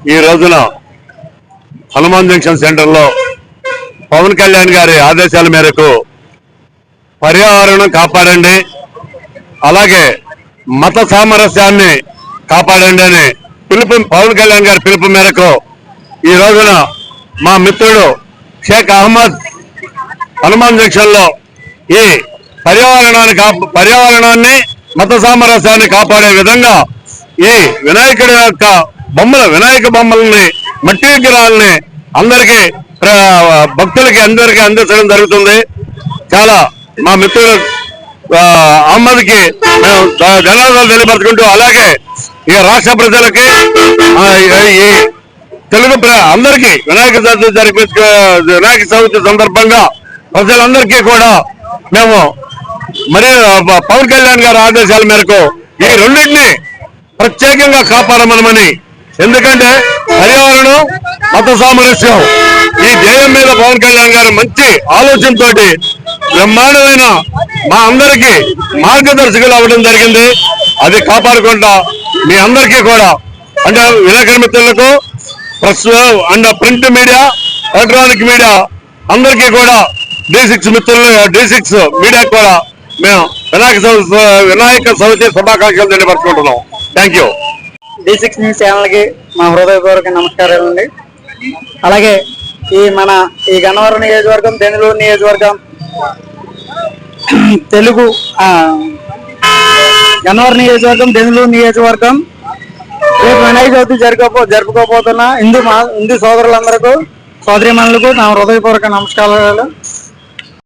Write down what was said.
ఈ రోజున హనుమాన్ జంక్షన్ సెంటర్లో పవన్ కళ్యాణ్ గారి ఆదేశాల మేరకు పర్యావరణం కాపాడండి, అలాగే మత సామరస్యాన్ని కాపాడండి అని పిలుపు, పవన్ కళ్యాణ్ గారి పిలుపు మేరకు ఈ రోజున మా మిత్రుడు షేక్ అహ్మద్ హనుమాన్ జంక్షన్ లో ఈ పర్యావరణాన్ని మత సామరస్యాన్ని కాపాడే విధంగా ఈ వినాయకుడి యొక్క వినాయక బొమ్మల్ని, మట్టి విగ్రహాలని అందరికీ భక్తులకి అందరికీ అందించడం జరుగుతుంది. చాలా మా మిత్రుడు అహ్మద్కి మేము ధన్యవాదాలు తెలియపరచుకుంటూ, అలాగే ఈ రాష్ట్ర ప్రజలకి ఈ తెలుగు అందరికీ వినాయక చవితి సందర్భంగా ప్రజలందరికీ కూడా మేము పవన్ కళ్యాణ్ గారి ఆదేశాల మేరకు ఈ రెండింటిని ప్రత్యేకంగా కాపాడమనమని, ఎందుకంటే పర్యావరణం మత సామరస్యం ఈ ధ్యేయం మీద పవన్ కళ్యాణ్ గారు మంచి ఆలోచనతో బ్రహ్మాండమైన మా అందరికీ మార్గదర్శకులు అవ్వడం జరిగింది. అది కాపాడుకుంటా మీ అందరికీ కూడా అంటే విలేకరుల మిత్రులకు, ప్రింట్ మీడియా, ఎలక్ట్రానిక్ మీడియా అందరికీ కూడా D6 మిత్రులు, D6 మీడియాకు కూడా మేము వినాయక చవితి శుభాకాంక్షలు తెలియపరుచుకుంటున్నాం. Thank you. D6 న్యూస్ ఛానల్కి మా హృదయపూర్వక నమస్కారాలండి. అలాగే ఈ గన్నవరం నియోజకవర్గం, దెందులూరు నియోజకవర్గం, గన్నవరం నియోజకవర్గం, దెందులూరు నియోజకవర్గం రేపు వినాయక చవితి జరుపుకోబోతున్న హిందూ సోదరులందరికీ, సోదరీమణులకు నా హృదయపూర్వక నమస్కారాలు.